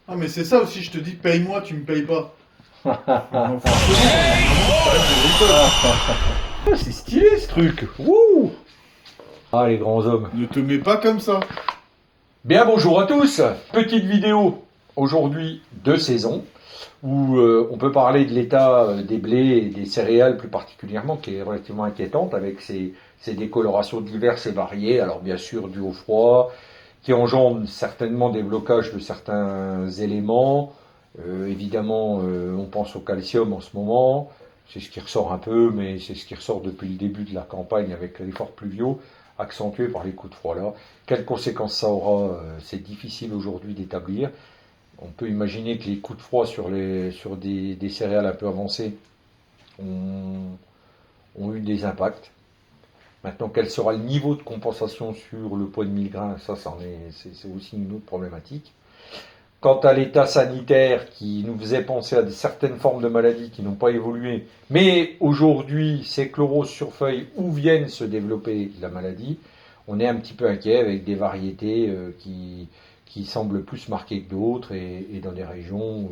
Ah, mais c'est ça aussi, je te dis, paye-moi, tu me payes pas. Non, franchement, arrête de rigoler. Ah, c'est stylé ce truc. Wouh! Ah, les grands hommes. Ne te mets pas comme ça. Bien, bonjour à tous. Petite vidéo aujourd'hui de saison où on peut parler de l'état des blés et des céréales plus particulièrement, qui est relativement inquiétante avec ces décolorations diverses et variées. Alors bien sûr dû au froid, qui engendre certainement des blocages de certains éléments. Évidemment, on pense au calcium en ce moment. C'est ce qui ressort un peu, mais c'est ce qui ressort depuis le début de la campagne avec les forts pluviaux, accentués par les coups de froid là. Quelles conséquences ça aura, c'est difficile aujourd'hui d'établir. On peut imaginer que les coups de froid sur des céréales un peu avancées ont, ont eu des impacts. Maintenant, quel sera le niveau de compensation sur le poids de 1000 grains, c'est aussi une autre problématique. Quant à l'état sanitaire qui nous faisait penser à certaines formes de maladies qui n'ont pas évolué, mais aujourd'hui s'éclorent sur feuilles où viennent se développer la maladie, on est un petit peu inquiet avec des variétés qui semblent plus marquées que d'autres et dans des régions,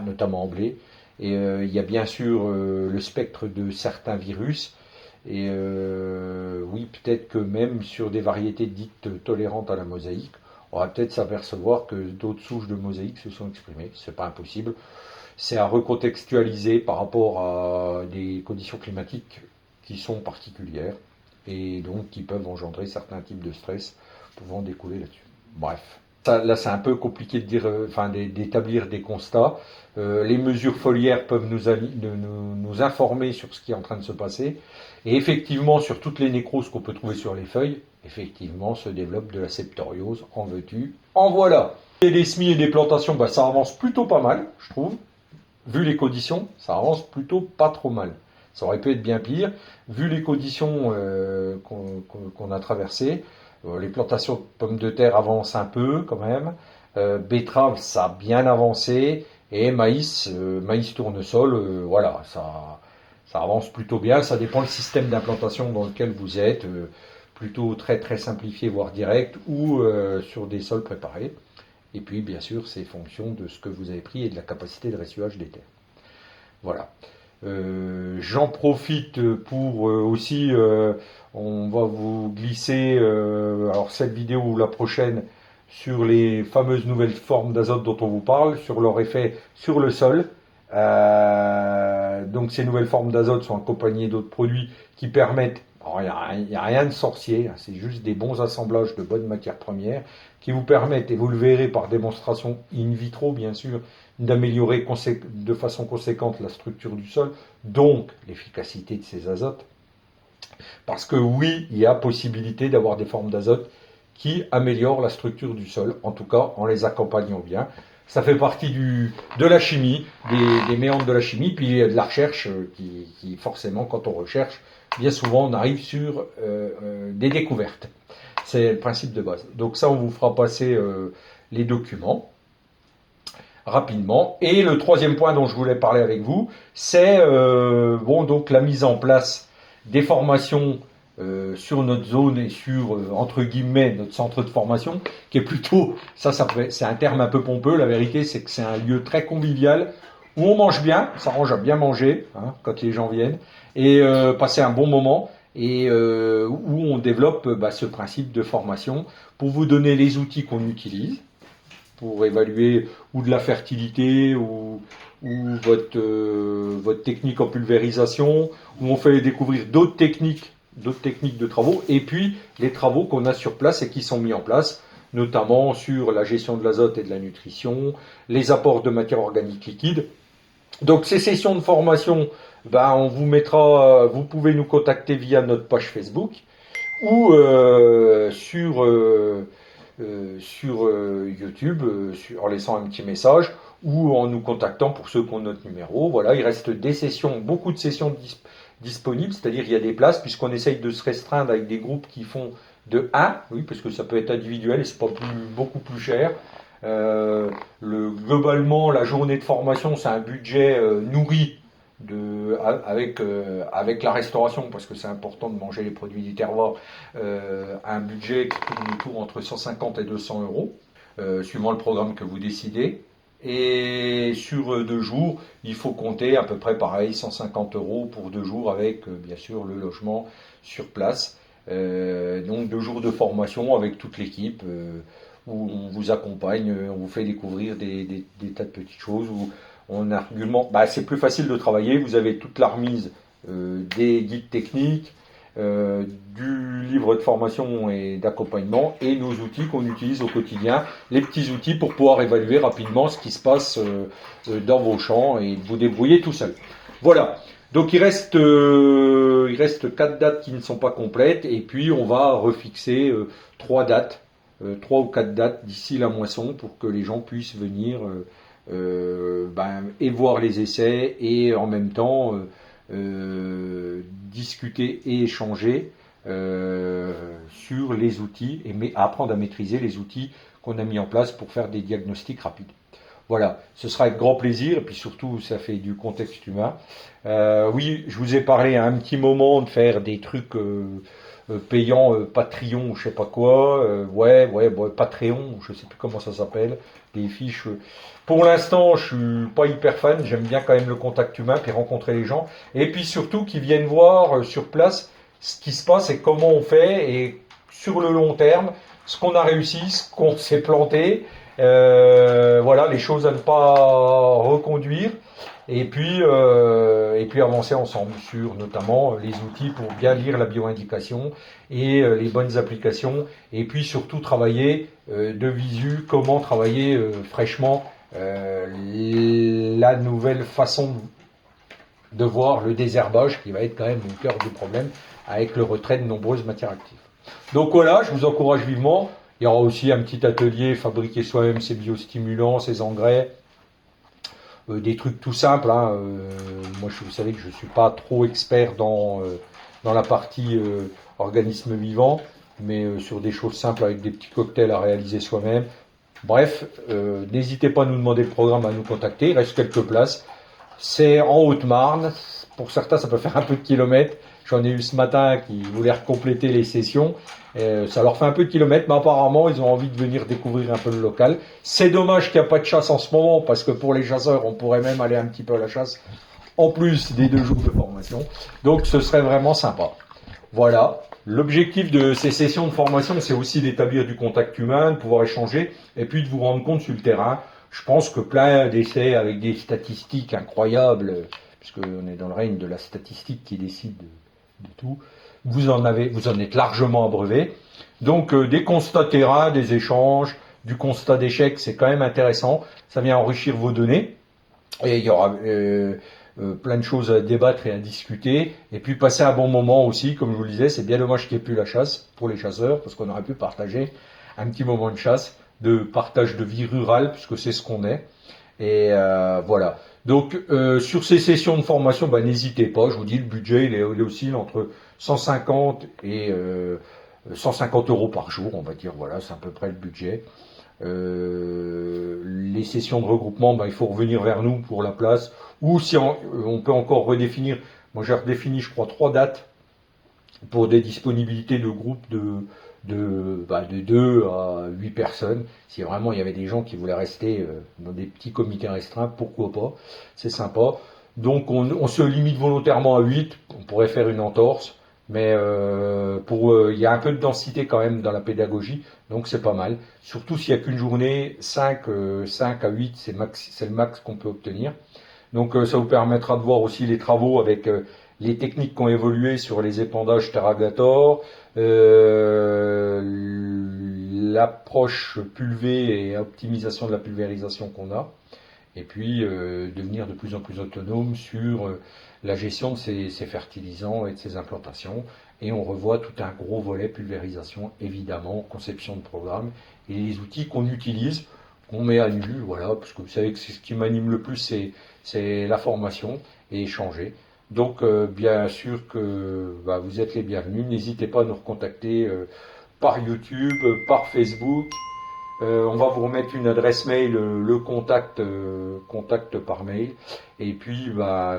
notamment en blé. Et il y a bien sûr le spectre de certains virus. Et oui, peut-être que même sur des variétés dites tolérantes à la mosaïque, on va peut-être s'apercevoir que d'autres souches de mosaïque se sont exprimées. C'est pas impossible. C'est à recontextualiser par rapport à des conditions climatiques qui sont particulières et donc qui peuvent engendrer certains types de stress pouvant découler là-dessus. Bref. Ça, là, c'est un peu compliqué de dire, d'établir des constats. Les mesures foliaires peuvent nous informer sur ce qui est en train de se passer. Et effectivement, sur toutes les nécroses qu'on peut trouver sur les feuilles, effectivement, se développe de la septoriose. En veux-tu, en voilà. Et les semis et les plantations, bah, ça avance plutôt pas mal, je trouve. Vu les conditions, ça avance plutôt pas trop mal. Ça aurait pu être bien pire. Vu les conditions qu'on a traversées, les plantations de pommes de terre avancent un peu quand même. Betterave, ça a bien avancé. Et maïs tournesol, voilà, ça avance plutôt bien. Ça dépend du système d'implantation dans lequel vous êtes, plutôt très très simplifié, voire direct, ou sur des sols préparés. Et puis, bien sûr, c'est fonction de ce que vous avez pris et de la capacité de ressuage des terres. Voilà. J'en profite pour aussi, on va vous glisser, alors cette vidéo ou la prochaine, sur les fameuses nouvelles formes d'azote dont on vous parle, sur leur effet sur le sol. Donc ces nouvelles formes d'azote sont accompagnées d'autres produits qui permettent, il n'y a rien de sorcier, hein, c'est juste des bons assemblages de bonnes matières premières qui vous permettent, et vous le verrez par démonstration in vitro bien sûr, d'améliorer de façon conséquente la structure du sol, donc l'efficacité de ces azotes. Parce que oui, il y a possibilité d'avoir des formes d'azote qui améliorent la structure du sol, en tout cas en les accompagnant bien. Ça fait partie de la chimie, des méandres de la chimie, puis de la recherche qui forcément, quand on recherche, bien souvent on arrive sur des découvertes. C'est le principe de base. Donc ça, on vous fera passer les documents rapidement. Et le troisième point dont je voulais parler avec vous, c'est donc la mise en place des formations sur notre zone et sur entre guillemets notre centre de formation, qui est plutôt c'est un terme un peu pompeux. La vérité, c'est que c'est un lieu très convivial où on mange bien, ça range à bien manger hein, quand les gens viennent et passer un bon moment et où on développe ce principe de formation pour vous donner les outils qu'on utilise pour évaluer ou de la fertilité ou votre technique en pulvérisation, où on fait découvrir d'autres techniques de travaux, et puis les travaux qu'on a sur place et qui sont mis en place, notamment sur la gestion de l'azote et de la nutrition, les apports de matière organique liquide. Donc ces sessions de formation, on vous mettra, vous pouvez nous contacter via notre page Facebook ou sur YouTube en laissant un petit message ou en nous contactant pour ceux qui ont notre numéro. Voilà, il reste des sessions, beaucoup de sessions disponibles, c'est-à-dire il y a des places puisqu'on essaye de se restreindre avec des groupes qui font de 1, oui, parce que ça peut être individuel et c'est pas beaucoup plus cher. Globalement, la journée de formation, c'est un budget nourri avec la restauration, parce que c'est important de manger les produits du terroir, un budget qui tourne autour entre 150 et 200 euros. suivant le programme que vous décidez. Et sur 2 jours, il faut compter à peu près pareil, 150 euros pour 2 jours avec bien sûr le logement sur place. Donc 2 jours de formation avec toute l'équipe où on vous accompagne, on vous fait découvrir des tas de petites choses. Où on argumente, c'est plus facile de travailler, vous avez toute la remise des guides techniques, du livre de formation et d'accompagnement et nos outils qu'on utilise au quotidien, les petits outils pour pouvoir évaluer rapidement ce qui se passe dans vos champs et vous débrouiller tout seul. Voilà. Donc il reste 4 dates qui ne sont pas complètes et puis on va refixer 3 dates, 3 ou 4 dates d'ici la moisson pour que les gens puissent venir et voir les essais et en même temps discuter et échanger sur les outils et apprendre à maîtriser les outils qu'on a mis en place pour faire des diagnostics rapides. Voilà, ce sera avec grand plaisir et puis surtout ça fait du contexte humain. Oui, je vous ai parlé à un petit moment de faire des trucs payants, Patreon ou je sais pas quoi. Patreon, je sais plus comment ça s'appelle, des fiches. Pour l'instant, je suis pas hyper fan. J'aime bien quand même le contact humain, puis rencontrer les gens, et puis surtout qu'ils viennent voir sur place ce qui se passe et comment on fait, et sur le long terme, ce qu'on a réussi, ce qu'on s'est planté. Voilà, les choses à ne pas reconduire. Et puis avancer ensemble sur notamment les outils pour bien lire la bioindication et les bonnes applications. Et puis surtout travailler de visu, comment travailler fraîchement la nouvelle façon de voir le désherbage qui va être quand même au cœur du problème avec le retrait de nombreuses matières actives. Donc voilà, je vous encourage vivement. Il y aura aussi un petit atelier, fabriquer soi-même ses biostimulants, ses engrais, des trucs tout simples. Moi, vous savez que je ne suis pas trop expert dans la partie organisme vivant, mais sur des choses simples avec des petits cocktails à réaliser soi-même. Bref, n'hésitez pas à nous demander le programme, à nous contacter. Il reste quelques places. C'est en Haute-Marne. Pour certains, ça peut faire un peu de kilomètres. J'en ai eu ce matin qui voulaient compléter les sessions. Ça leur fait un peu de kilomètres, mais apparemment, ils ont envie de venir découvrir un peu le local. C'est dommage qu'il n'y a pas de chasse en ce moment, parce que pour les chasseurs, on pourrait même aller un petit peu à la chasse, en plus des 2 jours de formation. Donc, ce serait vraiment sympa. Voilà. L'objectif de ces sessions de formation, c'est aussi d'établir du contact humain, de pouvoir échanger, et puis de vous rendre compte sur le terrain. Je pense que plein d'essais avec des statistiques incroyables, puisqu'on est dans le règne de la statistique qui décide de tout, vous en êtes largement abreuvé. Donc des constats terrain, des échanges, du constat d'échec, c'est quand même intéressant. Ça vient enrichir vos données. Et il y aura plein de choses à débattre et à discuter. Et puis passer un bon moment aussi, comme je vous le disais, c'est bien dommage qu'il n'y ait plus la chasse pour les chasseurs, parce qu'on aurait pu partager un petit moment de chasse, de partage de vie rurale, puisque c'est ce qu'on est. Et voilà. Donc sur ces sessions de formation, n'hésitez pas, je vous dis, le budget il oscille entre 150 et 150 euros par jour, on va dire, voilà, c'est à peu près le budget. Les sessions de regroupement, il faut revenir vers nous pour la place, ou si on peut encore redéfinir, moi j'ai redéfini je crois 3 dates pour des disponibilités de groupes de 2 à 8 personnes. Si vraiment il y avait des gens qui voulaient rester dans des petits comités restreints, pourquoi pas, c'est sympa. Donc on se limite volontairement à 8, on pourrait faire une entorse, mais il y a un peu de densité quand même dans la pédagogie, donc c'est pas mal. Surtout s'il n'y a qu'une journée, 5 à 8, c'est le max qu'on peut obtenir. Donc ça vous permettra de voir aussi les travaux avec les techniques qui ont évolué sur les épandages Terragator, l'approche pulvée et optimisation de la pulvérisation qu'on a, et puis devenir de plus en plus autonome sur la gestion de ces fertilisants et de ces implantations. Et on revoit tout un gros volet pulvérisation, évidemment, conception de programme, et les outils qu'on utilise, qu'on met à nu, voilà, parce que vous savez que c'est ce qui m'anime le plus, c'est la formation et échanger. Donc bien sûr que vous êtes les bienvenus, n'hésitez pas à nous recontacter par YouTube, par Facebook. On va vous remettre une adresse mail, le contact par mail. Et puis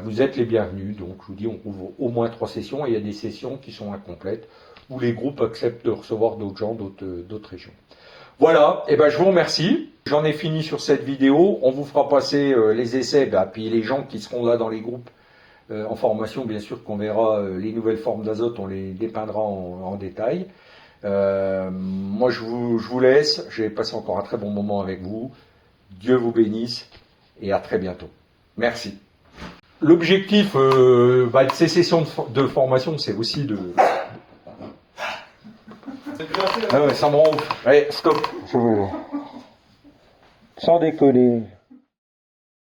vous êtes les bienvenus. Donc je vous dis, on couvre au moins 3 sessions et il y a des sessions qui sont incomplètes. où les groupes acceptent de recevoir d'autres gens d'autres régions. Voilà, et ben je vous remercie. J'en ai fini sur cette vidéo. On vous fera passer les essais, puis les gens qui seront là dans les groupes en formation, bien sûr qu'on verra les nouvelles formes d'azote, on les dépeindra en détail. Moi je vous laisse, j'ai passé encore un très bon moment avec vous. Dieu vous bénisse et à très bientôt. Merci. L'objectif de ces sessions de formation, c'est aussi de... Ah ouais, ça me rend ouf. Allez, stop. Sans déconner.